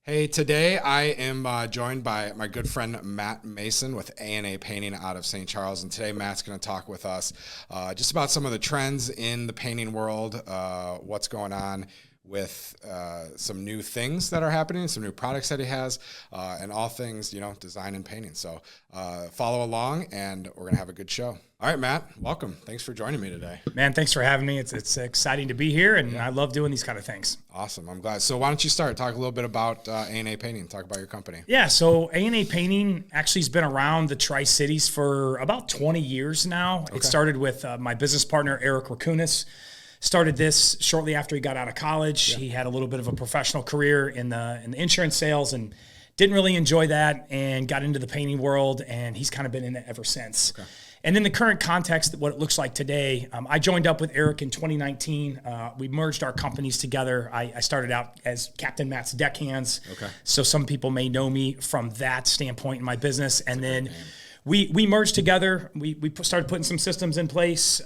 Hey, today I am joined by my good friend Matt Mason with A&A Painting out of St. Charles, and today Matt's going to talk with us just about some of the trends in the painting world, what's going on with some new things that are happening, some new products that he has, and all things, design and painting. So follow along, and we're going to have a good show. All right, Matt, welcome. Thanks for joining me today. Man, thanks for having me. It's exciting to be here, and I love doing these kind of things. Awesome. I'm glad. So why don't you start? Talk a little bit about A&A Painting. Talk about your company. Yeah, so A&A Painting actually has been around the Tri-Cities for about 20 years now. Okay. It started with my business partner, Eric Rakunas. Started this shortly after he got out of college. Yeah. He had a little bit of a professional career in the insurance sales and didn't really enjoy that and got into the painting world, and he's kind of been in it ever since. Okay. And in the current context, what it looks like today, I joined up with Eric in 2019. We merged our companies together. I started out as Captain Matt's Deckhands. Okay. So some people may know me from that standpoint in my business. And then we merged together. We started putting some systems in place,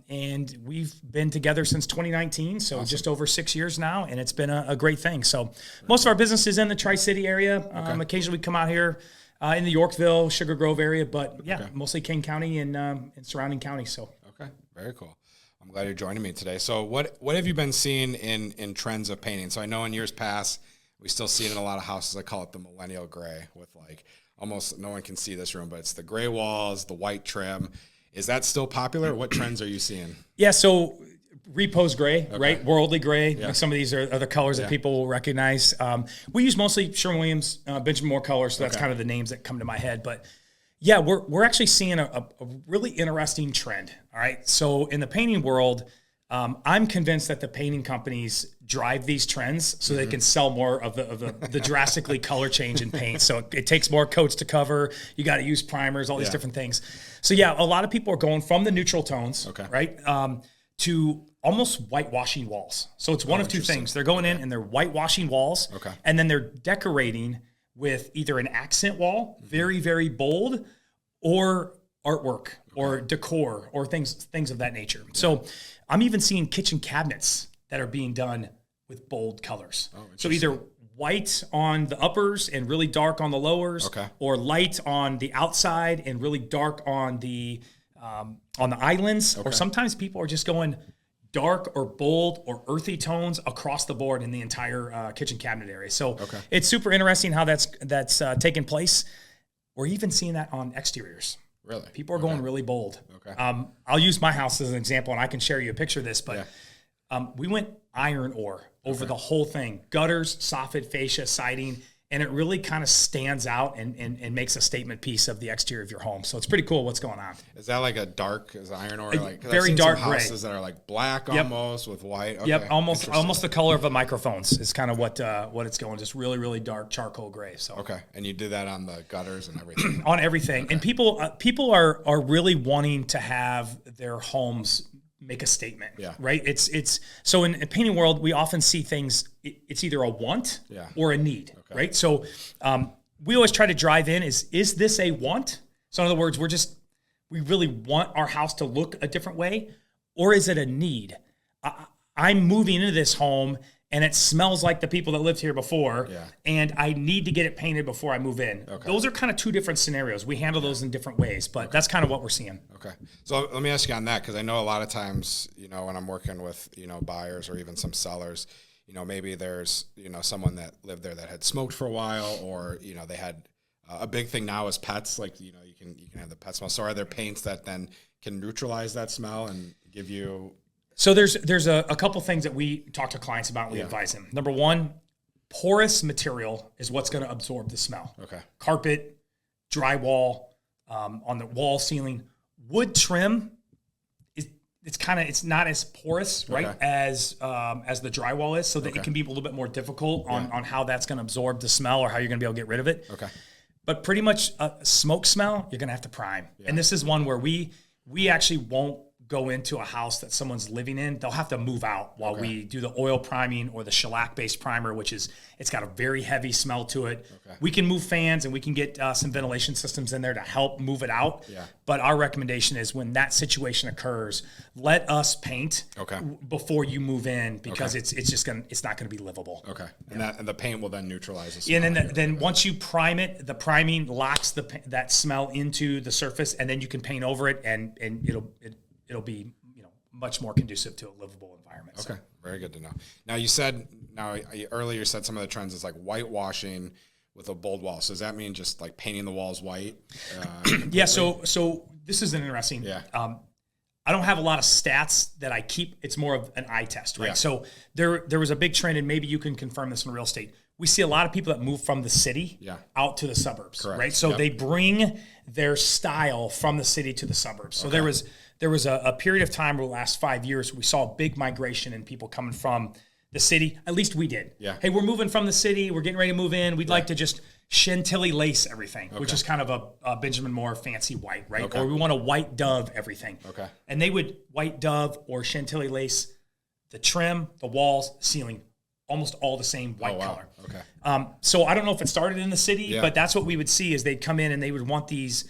and we've been together since 2019, so just over 6 years now, and it's been a great thing. So most of our business is in the Tri-City area. Occasionally we come out here in the Yorkville, Sugar Grove area, but mostly King County and surrounding counties. So okay, very cool. I'm glad you're joining me today. So what have you been seeing in trends of painting? So I know in years past we still see it in a lot of houses. I call it the millennial gray, with like almost no one can see this room, but it's the gray walls, the white trim. Is that still popular? What trends are you seeing? Yeah, so repose gray, right? Worldly gray. Yeah. Like some of these are the colors that people will recognize. We use mostly Sherwin-Williams, Benjamin Moore colors, so that's kind of the names that come to my head. But yeah, we're actually seeing a really interesting trend. All right, so in the painting world, I'm convinced that the painting companies drive these trends so they can sell more of the drastically color change in paint. So it takes more coats to cover. You got to use primers, all these different things. So yeah, a lot of people are going from the neutral tones, right, to almost whitewashing walls. So it's one of two things. They're going in and they're whitewashing walls, and then they're decorating with either an accent wall, very, very bold, or artwork or decor or things of that nature. So I'm even seeing kitchen cabinets that are being done with bold colors. So either white on the uppers and really dark on the lowers, or light on the outside and really dark on the islands. Or sometimes people are just going dark or bold or earthy tones across the board in the entire kitchen cabinet area. So it's super interesting how that's taking place. We're even seeing that on exteriors. Really? People are going really bold. I'll use my house as an example, and I can share you a picture of this, but we went iron ore over the whole thing. Gutters, soffit, fascia, siding, and it really kind of stands out and makes a statement piece of the exterior of your home. So it's pretty cool what's going on. Is that like a dark, is iron ore? Like, very dark gray. Houses that are like black almost with white. Almost the color of the microphones is kind of what it's going. Just really, really dark charcoal gray. So and you did that on the gutters and everything. On everything, and people are really wanting to have their homes make a statement, right? It's so in the painting world, we often see things, it's either a want or a need, right? So we always try to drive in, is this a want? So in other words, we really want our house to look a different way, or is it a need? I'm moving into this home and it smells like the people that lived here before, and I need to get it painted before I move in. Those are kind of two different scenarios. We handle those in different ways, but that's kind of what we're seeing. So let me ask you on that, because I know a lot of times, when I'm working with, buyers or even some sellers, maybe there's, someone that lived there that had smoked for a while, or, they had a big thing now is pets, like, you can have the pet smell. So are there paints that then can neutralize that smell and give you... So there's a couple things that we talk to clients about and we advise them. Number one, porous material is what's going to absorb the smell. Carpet, drywall, on the wall, ceiling. Wood trim, it's not as porous, right, as the drywall is, so that it can be a little bit more difficult on how that's going to absorb the smell or how you're going to be able to get rid of it. But pretty much smoke smell, you're going to have to prime. And this is one where we actually won't go into a house that someone's living in, they'll have to move out while we do the oil priming or the shellac-based primer, which is, it's got a very heavy smell to it. We can move fans and we can get some ventilation systems in there to help move it out. But our recommendation is when that situation occurs, let us paint before you move in, because it's not going to be livable. And the paint will then neutralize the smell. And then once you prime it, the priming locks that smell into the surface, and then you can paint over it, and it'll be much more conducive to a livable environment. Okay, very good to know. Now earlier you said some of the trends is like whitewashing with a bold wall. So does that mean just like painting the walls white? Yeah. So this is an interesting. I don't have a lot of stats that I keep. It's more of an eye test, right? So there was a big trend, and maybe you can confirm this in real estate. We see a lot of people that move from the city out to the suburbs, right? So they bring their style from the city to the suburbs. So there was a period of time over the last 5 years we saw a big migration in people coming from the city. At least we did. Hey, we're moving from the city. We're getting ready to move in. We'd like to just Chantilly lace everything, which is kind of a Benjamin Moore fancy white, right? Or we want to white dove everything. And they would white dove or Chantilly lace the trim, the walls, ceiling, almost all the same white color. So I don't know if it started in the city, but that's what we would see is they'd come in and they would want these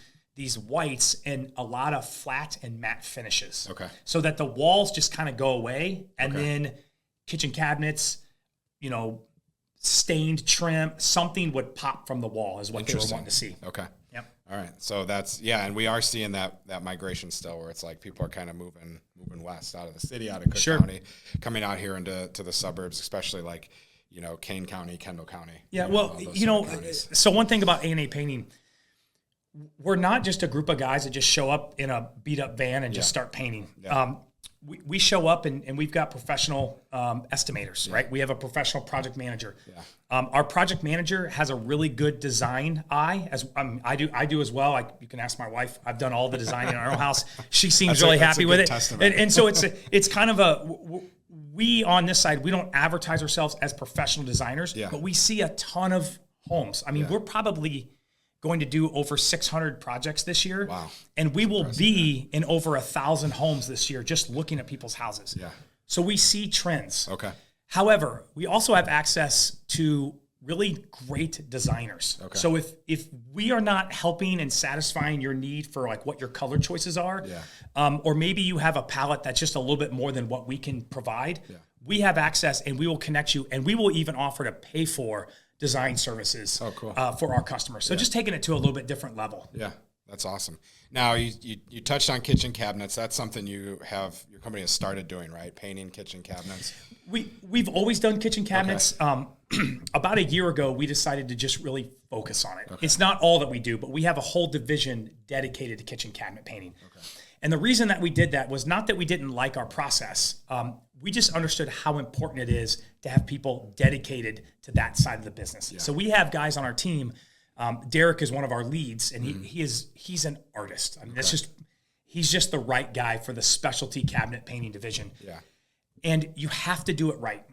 whites and a lot of flat and matte finishes. So that the walls just kind of go away, and then kitchen cabinets, stained trim, something would pop from the wall is what they were wanting to see. All right. So that's, and we are seeing that migration still, where it's like people are kind of moving west out of the city, out of Cook County, coming out here into the suburbs, especially like, Kane County, Kendall County. So one thing about A&A Painting, we're not just a group of guys that just show up in a beat up van and just start painting. We show up and we've got professional estimators, right? We have a professional project manager. Our project manager has a really good design eye, as I do as well. You can ask my wife. I've done all the design in our own house. She seems really happy with it. And so it's kind of we on this side, we don't advertise ourselves as professional designers, but we see a ton of homes. I mean, we're probably going to do over 600 projects this year. Wow. And we will be in over 1,000 homes this year just looking at people's houses. So we see trends. However, we also have access to really great designers. So if we are not helping and satisfying your need for like what your color choices are, or maybe you have a palette that's just a little bit more than what we can provide, we have access and we will connect you, and we will even offer to pay for design services for our customers. So just taking it to a little bit different level. That's awesome. Now you touched on kitchen cabinets. That's something your company has started doing, right? Painting kitchen cabinets. We've always done kitchen cabinets. About a year ago, we decided to just really focus on it. It's not all that we do, but we have a whole division dedicated to kitchen cabinet painting. And the reason that we did that was not that we didn't like our process. We just understood how important it is to have people dedicated to that side of the business. So we have guys on our team. Derek is one of our leads, and he's an artist. I mean, he's just the right guy for the specialty cabinet painting division. And you have to do it right.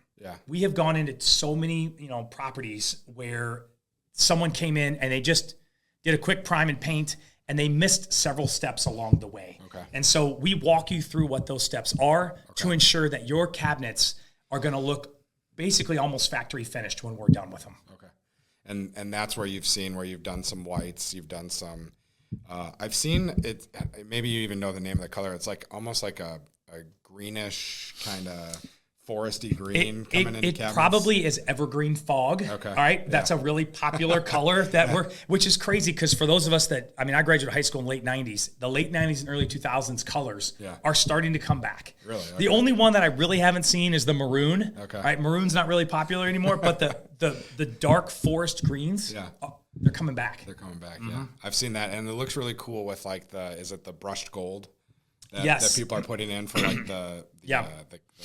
We have gone into so many, properties where someone came in and they just did a quick prime and paint, and they missed several steps along the way. And so we walk you through what those steps are to ensure that your cabinets are going to look basically almost factory finished when we're done with them. And that's where you've done some whites, you've done some, I've seen it, maybe you even know the name of the color. It's like almost like a greenish kind of foresty green coming into cabinets. It probably is evergreen fog. All right. That's a really popular color which is crazy because for those of us I graduated high school in late 90s. The late 90s and early 2000s colors are starting to come back. Really? The only one that I really haven't seen is the maroon. All right. Maroon's not really popular anymore, but the dark forest greens, they're coming back. I've seen that, and it looks really cool with like is it the brushed gold? That people are putting in for like the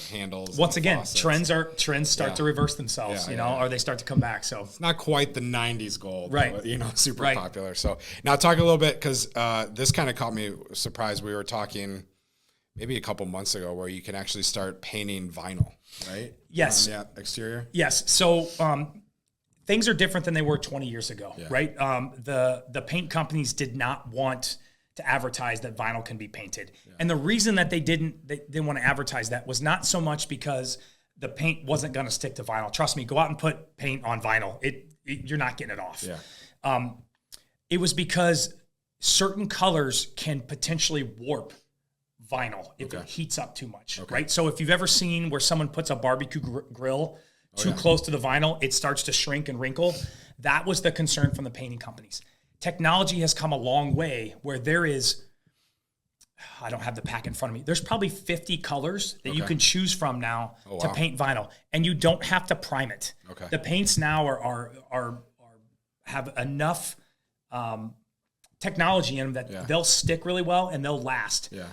handles. Once again, trends start to reverse themselves, or they start to come back. So it's not quite the 90s gold, but, super popular. So now talk a little bit, because this kind of caught me surprised. We were talking maybe a couple months ago where you can actually start painting vinyl, right? Yes. On the exterior? Yes. So things are different than they were 20 years ago, right? The paint companies did not want to to advertise that vinyl can be painted. Yeah. And the reason that they didn't want to advertise that was not so much because the paint wasn't going to stick to vinyl. Trust me, go out and put paint on vinyl. You're not getting it off. Yeah. It was because certain colors can potentially warp vinyl if it heats up too much, right? So if you've ever seen where someone puts a barbecue grill too close to the vinyl, it starts to shrink and wrinkle. That was the concern from the painting companies. Technology has come a long way where there is, I don't have the pack in front of me, there's probably 50 colors that you can choose from now to paint vinyl, and you don't have to prime it. Okay. The paints now are have enough technology in them that they'll stick really well and they'll last. Yeah.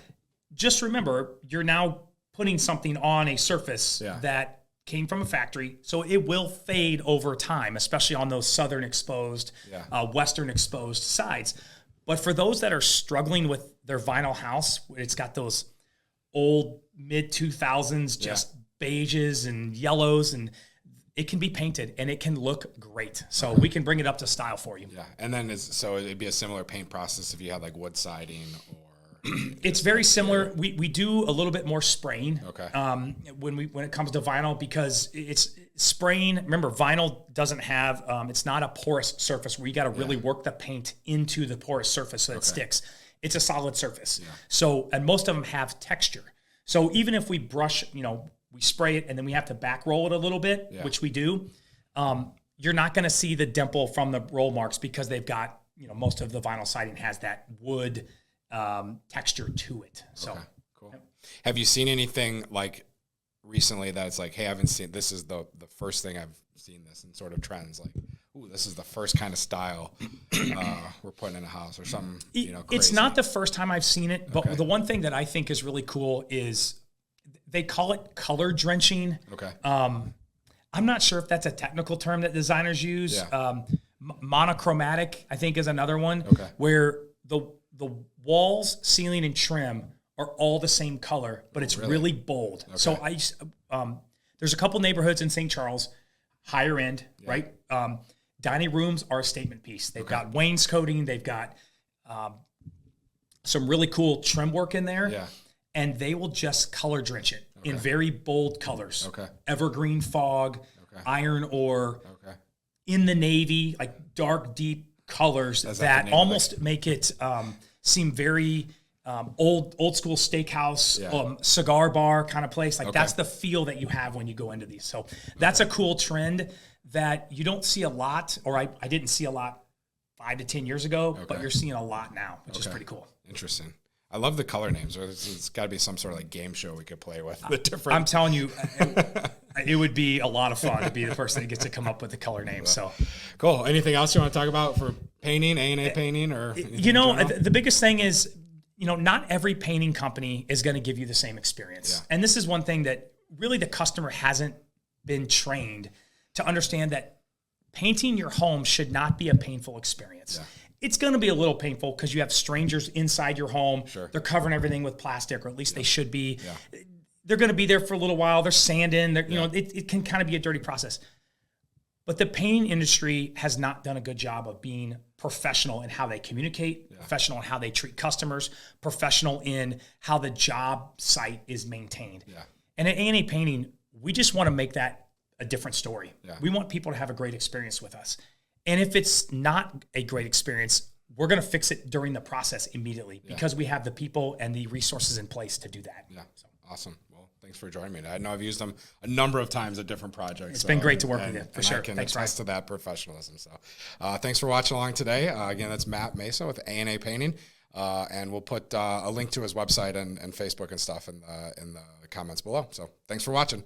Just remember, you're now putting something on a surface that came from a factory, so it will fade over time, especially on those southern exposed, western exposed sides. But for those that are struggling with their vinyl house, it's got those old mid-2000s just beiges and yellows, and it can be painted and it can look great. So we can bring it up to style for you. Yeah, and then so it'd be a similar paint process if you had like wood siding or... It's very similar. We do a little bit more spraying when it comes to vinyl, because it's spraying. Remember, vinyl doesn't have it's not a porous surface where you got to really work the paint into the porous surface so that it sticks. It's a solid surface. Yeah. So, and most of them have texture. So even if we brush, we spray it and then we have to back roll it a little bit, which we do, you're not going to see the dimple from the roll marks because they've got, most of the vinyl siding has that wood texture to it. So cool. Yep. Have you seen anything like recently that it's like, hey, I haven't seen, this is the first thing I've seen this in sort of trends, like, ooh, this is the first kind of style we're putting in a house or something, crazy. It's not the first time I've seen it, but the one thing that I think is really cool is they call it color drenching. Okay. I'm not sure if that's a technical term that designers use. Yeah. Monochromatic, I think, is another one where the walls, ceiling, and trim are all the same color, but it's really bold. Okay. So there's a couple neighborhoods in St. Charles, higher end, right? Dining rooms are a statement piece. They've got wainscoting. They've got some really cool trim work in there, and they will just color drench it in very bold colors. Okay. Evergreen fog, iron ore, in the navy, like dark, deep colors that almost make it seem very old school steakhouse, cigar bar kind of place. Like that's the feel that you have when you go into these. So that's a cool trend that you don't see a lot, or I didn't see a lot 5 to 10 years ago, but you're seeing a lot now, which is pretty cool. Interesting. I love the color names. It's got to be some sort of like game show we could play with. The different. I'm telling you, it would be a lot of fun to be the person that gets to come up with the color names. So cool. Anything else you want to talk about for painting, A&A painting, or the biggest thing is, not every painting company is going to give you the same experience. Yeah. And this is one thing that really the customer hasn't been trained to understand, that painting your home should not be a painful experience. Yeah. It's going to be a little painful because you have strangers inside your home. Sure. They're covering everything with plastic, or at least they should be. Yeah. They're going to be there for a little while. They're sanding. It can kind of be a dirty process. But the painting industry has not done a good job of being professional in how they communicate, professional in how they treat customers, professional in how the job site is maintained. Yeah. And at A&A Painting, we just want to make that a different story. Yeah. We want people to have a great experience with us. And if it's not a great experience, we're going to fix it during the process immediately because we have the people and the resources in place to do that. Yeah. So. Awesome. Well, thanks for joining me. I know I've used them a number of times at different projects. It's been great to work with you, for sure. I can attest to that professionalism. So thanks for watching along today. Again, that's Matt Mesa with A&A Painting. And we'll put a link to his website and Facebook and stuff in the comments below. So thanks for watching.